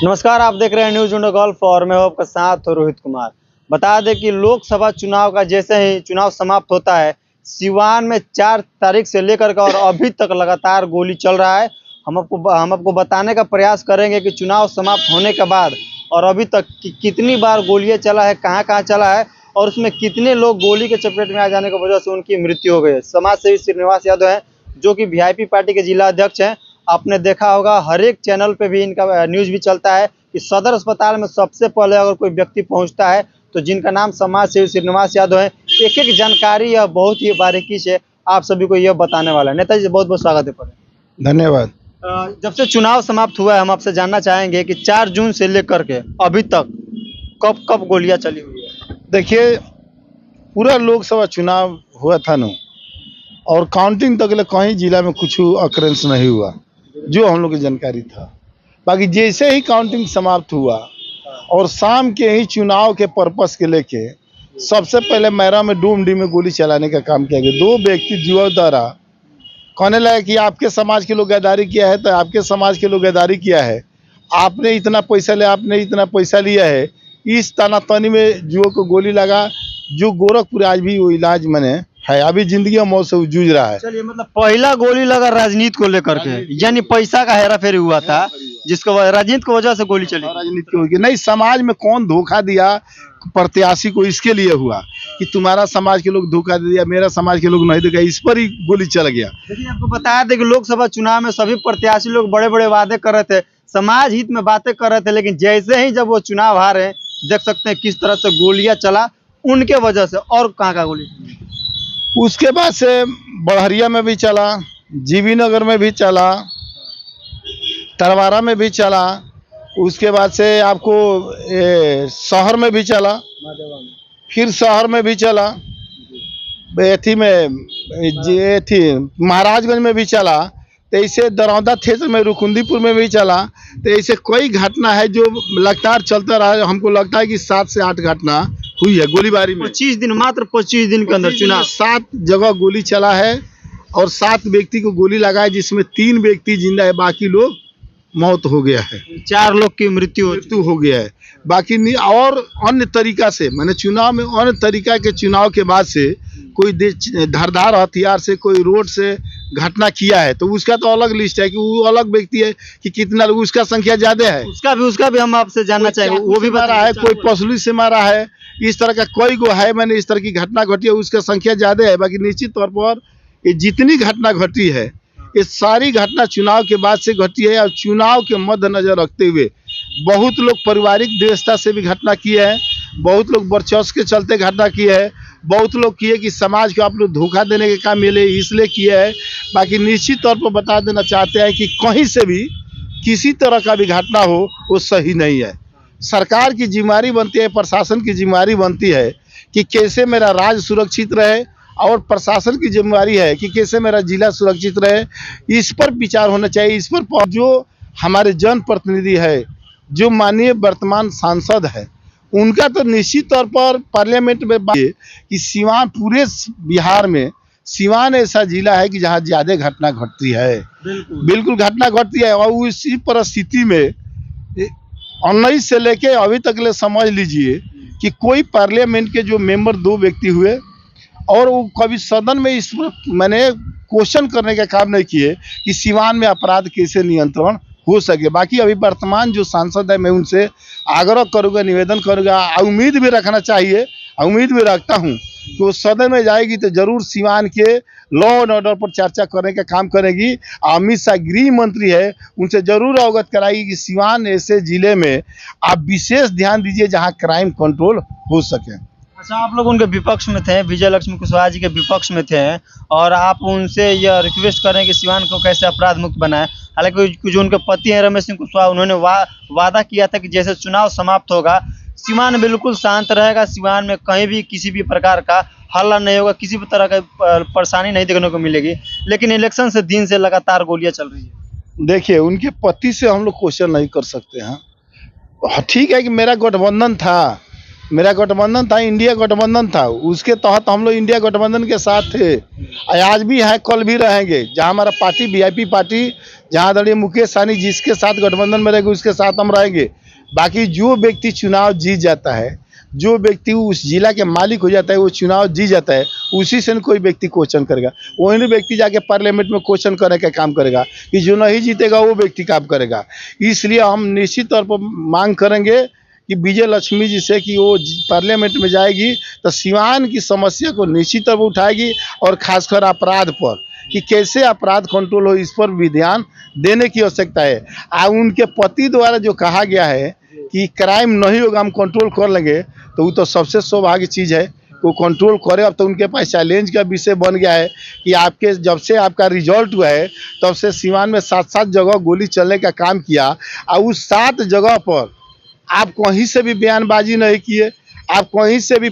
नमस्कार, आप देख रहे हैं न्यूज इंडिया गोल्फ और मैं हूं आपका साथ रोहित कुमार। बता दें कि लोकसभा चुनाव का जैसे ही चुनाव समाप्त होता है, सिवान में 4 तारीख से लेकर के और अभी तक लगातार गोली चल रहा है। हम आपको बताने का प्रयास करेंगे कि चुनाव समाप्त होने के बाद और अभी तक कितनी बार गोलियां चला है, कहां चला है और उसमें कितने लोग गोली के चपेट में आ जाने की वजह से उनकी मृत्यु हो गई है। समाज सेवी श्रीनिवास यादव हैं, जो कि वीआईपी पार्टी के जिला अध्यक्ष हैं। आपने देखा होगा हर एक चैनल पे भी इनका न्यूज भी चलता है कि सदर अस्पताल में सबसे पहले अगर कोई व्यक्ति पहुंचता है तो जिनका नाम समाज सेवी श्रीनिवास यादव है, एक एक जानकारी यह बहुत ही बारीकी से आप सभी को यह बताने वाला है। नेताजी, बहुत बहुत स्वागत है। पर धन्यवाद। जब से चुनाव समाप्त हुआ है, हम आपसे जानना चाहेंगे कि 4 जून से लेकर के अभी तक कब कब गोलियां चली हुई है। देखिए, पूरा लोकसभा चुनाव हुआ था ना, और काउंटिंग तक ले कहीं जिला में कुछ अक्रेंस नहीं हुआ जो हम लोग की जानकारी था। बाकी जैसे ही काउंटिंग समाप्त हुआ और शाम के ही चुनाव के पर्पस के लेके सबसे पहले मैरा में डूमडी में गोली चलाने का काम किया गया। 2 व्यक्ति युवा द्वारा कहने लगे कि आपके समाज के लोग गद्दारी किया है, तो आपके समाज के लोग गद्दारी किया है, आपने इतना पैसा लिया, आपने इतना पैसा लिया है। इस तानातनी में जुओं को गोली लगा, जो गोरखपुर आज भी वो इलाज में है, अभी जिंदगी और मौत से जूझ रहा है। चलिए, मतलब पहला गोली लगा राजनीति को लेकर के, यानी पैसा का हेराफेरी हुआ था, जिसको राजनीति की वजह से गोली चली। राजनीति की होगी नहीं, समाज में कौन धोखा दिया प्रत्याशी को, इसके लिए हुआ कि तुम्हारा समाज के लोग धोखा दे दिया, मेरा समाज के लोग नहीं देगा, इस पर ही गोली चल गया। लेकिन आपको बताया था कि लोकसभा चुनाव में सभी प्रत्याशी लोग बड़े बड़े वादे कर रहे थे, समाज हित में बातें कर रहे थे, लेकिन जैसे ही जब वो चुनाव हारे, देख सकते हैं किस तरह से गोलियां चला उनके वजह से। और कहाँ गोली, उसके बाद से बड़हरिया में भी चला, जीवी नगर में भी चला, तरवारा में भी चला, उसके बाद से आपको शहर में भी चला, फिर शहर में भी चला, एथी में महाराजगंज में भी चला, तो ऐसे दरौदा क्षेत्र में रुकुंदीपुर में भी चला। तो ऐसे कई घटना है जो लगातार चलता रहा। हमको लगता है कि 7 से 8 घटना हुई है गोलीबारी में। 25 दिन, मात्र 25 दिन के अंदर चुनाव 7 जगह गोली चला है और 7 व्यक्ति को गोली लगा है, जिसमें 3 व्यक्ति जिंदा है, बाकी लोग मौत हो गया है। 4 लोग की मृत्यु हो गया है। बाकी नहीं, और अन्य तरीका से मैंने चुनाव में अन्य तरीका के चुनाव के बाद से कोई धारदार हथियार से, कोई रोड से घटना किया है, तो उसका तो अलग लिस्ट है कि वो अलग व्यक्ति है कि कितना लोग, उसका संख्या ज्यादा है। उसका भी हम आपसे जानना चाहेंगे। वो भी मारा है, कोई पसली से मारा है, इस तरह का कोई गो है, मैंने इस तरह की घटना घटी है, उसका संख्या ज्यादा है। बाकी निश्चित तौर पर ये जितनी घटना घटी है, ये सारी घटना चुनाव के बाद से घटी है। और चुनाव के मद्देनजर रखते हुए बहुत लोग पारिवारिक द्वेषता से भी घटना की है, बहुत लोग वर्चस्व के चलते घटना की है, बहुत लोग किए कि समाज को आप लोग धोखा देने के काम मिले इसलिए किया है। बाकी निश्चित तौर पर बता देना चाहते हैं कि कहीं से भी किसी तरह का भी घटना हो वो सही नहीं है। सरकार की जिम्मेदारी बनती है, प्रशासन की जिम्मेदारी बनती है कि कैसे मेरा राज्य सुरक्षित रहे, और प्रशासन की जिम्मेदारी है कि कैसे मेरा जिला सुरक्षित रहे। इस पर विचार होना चाहिए। इस पर जो हमारे जनप्रतिनिधि है, जो माननीय वर्तमान सांसद है, उनका तो निश्चित तौर पर पार्लियामेंट में बात है कि सिवान, पूरे बिहार में सिवान ऐसा जिला है कि जहाँ ज्यादा घटना घटती है। बिल्कुल घटना घटती है। और उसी परिस्थिति में 19 से लेके अभी तक ले समझ लीजिए कि कोई पार्लियामेंट के जो मेंबर 2 व्यक्ति हुए और वो कभी सदन में इस मैंने क्वेश्चन करने का काम नहीं किए कि सिवान में अपराध कैसे नियंत्रण हो सके। बाकी अभी वर्तमान जो सांसद है, मैं उनसे आग्रह करूंगा, निवेदन करूंगा, उम्मीद भी रखना चाहिए, उम्मीद भी रखता हूं कि वो सदन में जाएगी तो जरूर सिवान के लॉ एंड ऑर्डर पर चर्चा करने का काम करेगी। अमित शाह गृह मंत्री है, उनसे जरूर अवगत कराएगी कि सिवान ऐसे जिले में आप विशेष ध्यान दीजिए जहाँ क्राइम कंट्रोल हो सके। अच्छा, आप लोग उनके विपक्ष में थे, विजय लक्ष्मी कुशवाहा जी के विपक्ष में थे, और आप उनसे यह रिक्वेस्ट करें कि सिवान को कैसे अपराध मुक्त बनाए। हालांकि जो उनके पति हैं रमेश सिंह कुशवाहा, उन्होंने वादा किया था कि जैसे चुनाव समाप्त होगा सिवान बिल्कुल शांत रहेगा, सिवान में कहीं भी किसी भी प्रकार का हल्ला नहीं होगा, किसी भी तरह का परेशानी नहीं देखने को मिलेगी। लेकिन इलेक्शन से दिन से लगातार गोलियां चल रही है। देखिए, उनके पति से हम लोग क्वेश्चन नहीं कर सकते हैं। ठीक है कि मेरा गठबंधन था, मेरा गठबंधन था, इंडिया गठबंधन था, उसके तहत हम लोग इंडिया गठबंधन के साथ थे। आज भी हैं, कल भी रहेंगे। जहां हमारा पार्टी वीआईपी पार्टी, जहां आदरणीय मुकेश सहनी जिसके साथ गठबंधन में रहेंगे उसके साथ हम रहेंगे। बाकी जो व्यक्ति चुनाव जीत जाता है, जो व्यक्ति उस जिला के मालिक हो जाता है, वो चुनाव जीत जाता है, उसी से कोई व्यक्ति क्वेश्चन करेगा। वही व्यक्ति जाके पार्लियामेंट में क्वेश्चन करने का काम करेगा कि जो नहीं जीतेगा वो व्यक्ति काम करेगा। इसलिए हम निश्चित तौर पर मांग करेंगे कि विजय लक्ष्मी जी से कि वो पार्लियामेंट में जाएगी तो सिवान की समस्या को निश्चित तौर पर उठाएगी, और खासकर अपराध पर कि कैसे अपराध कंट्रोल हो, इस पर भी ध्यान देने की आवश्यकता है। उनके पति द्वारा जो कहा गया है कि क्राइम नहीं होगा, हम कंट्रोल कर लेंगे, तो वो तो सबसे सौभाग्य चीज़ है, वो कंट्रोल करे। अब तो उनके पास चैलेंज का विषय बन गया है कि आपके जब से आपका रिजल्ट हुआ है तब से सिवान में 7-7 जगह गोली चलने का काम किया, और उस 7 जगह पर आप कहीं से भी बयानबाजी नहीं किए, आप कहीं से भी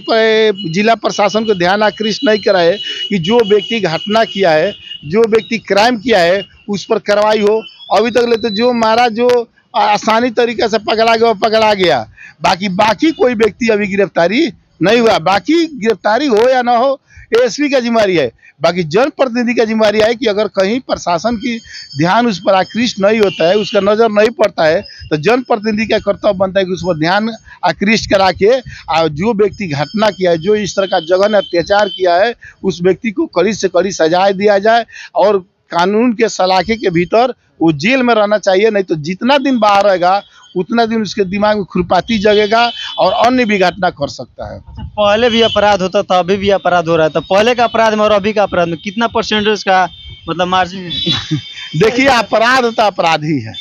जिला प्रशासन को ध्यान आकृष्ट नहीं कराए कि जो व्यक्ति घटना किया है, जो व्यक्ति क्राइम किया है, उस पर कार्रवाई हो। अभी तक ले तो जो मारा, जो आसानी तरीके से पकड़ा गया वो पकड़ा गया, बाकी कोई व्यक्ति अभी गिरफ्तारी नहीं हुआ। बाकी गिरफ्तारी हो या ना हो, एसपी का जिम्मेदारी है। बाकी जनप्रतिनिधि का जिम्मेदारी है कि अगर कहीं प्रशासन की ध्यान उस पर आकृष्ट नहीं होता है, उसका नज़र नहीं पड़ता है, तो जनप्रतिनिधि का कर्तव्य बनता है कि उस पर ध्यान आकृष्ट करा के और जो व्यक्ति घटना किया है, जो इस तरह का जघन्य अत्याचार किया है, उस व्यक्ति को कड़ी से कड़ी सजा दिया जाए, और कानून के सलाखे के भीतर वो जेल में रहना चाहिए। नहीं तो जितना दिन बाहर रहेगा उतना दिन उसके दिमाग में खुरपाती जगेगा और अन्य भी घटना कर सकता है। अच्छा, पहले भी अपराध होता था, अभी भी अपराध हो रहा है, तो पहले का अपराध में और अभी का अपराध में कितना परसेंटेज का मतलब मार्जिन है? देखिए, अपराध तो अपराध ही है,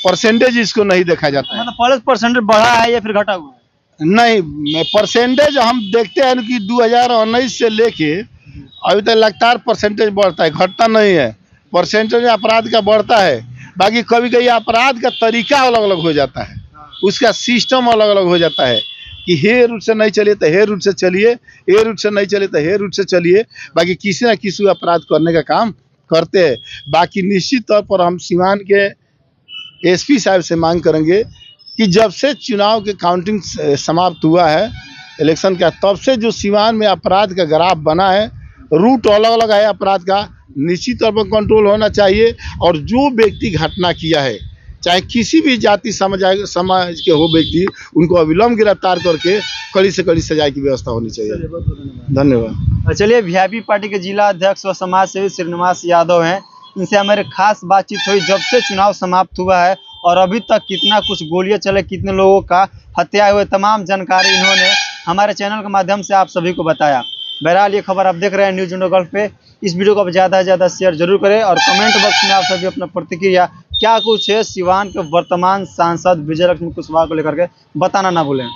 परसेंटेज इसको नहीं देखा जाता है। मतलब पहले परसेंटेज बढ़ा है या फिर घटा हुआ है? नहीं, परसेंटेज हम देखते हैं कि 2019 से लेके अभी तक लगातार परसेंटेज बढ़ता है, घटता नहीं है। परसेंटेज अपराध का बढ़ता है। बाकी कभी कभी अपराध का तरीका अलग अलग हो जाता है, उसका सिस्टम अलग अलग हो जाता है कि हे रूट से नहीं चलिए तो हे रूट से चलिए, हे रूट से नहीं चलिए तो हे रूट से चलिए। बाकी किसी न किसी अपराध करने का काम करते हैं। बाकी निश्चित तौर पर हम सिवान के एसपी साहब से मांग करेंगे कि जब से चुनाव के काउंटिंग समाप्त हुआ है इलेक्शन का, तब से जो सिवान में अपराध का ग्राफ बना है, रूट अलग अलग है अपराध का, निश्चित तौर पर कंट्रोल होना चाहिए। और जो व्यक्ति घटना किया है, चाहे किसी भी जाति समाज के हो व्यक्ति, उनको अविलंब गिरफ्तार करके कड़ी से कड़ी सजा की व्यवस्था होनी चाहिए। धन्यवाद। चलिए, वीआईपी पार्टी के जिला अध्यक्ष व समाज सेवी श्रीनिवास यादव हैं, इनसे हमारे खास बातचीत हुई जब से चुनाव समाप्त हुआ है और अभी तक कितना कुछ गोलियां चले, कितने लोगों का हत्या हुए, तमाम जानकारी इन्होंने हमारे चैनल के माध्यम से आप सभी को बताया। बहरहाल ये खबर आप देख रहे हैं न्यूज़ इंडो गल्फ पे। इस वीडियो को आप ज़्यादा से ज़्यादा शेयर जरूर करें और कमेंट बॉक्स में आप सभी अपना प्रतिक्रिया क्या कुछ है सिवान के वर्तमान सांसद विजय लक्ष्मी कुशवाहा को लेकर के बताना ना भूलें।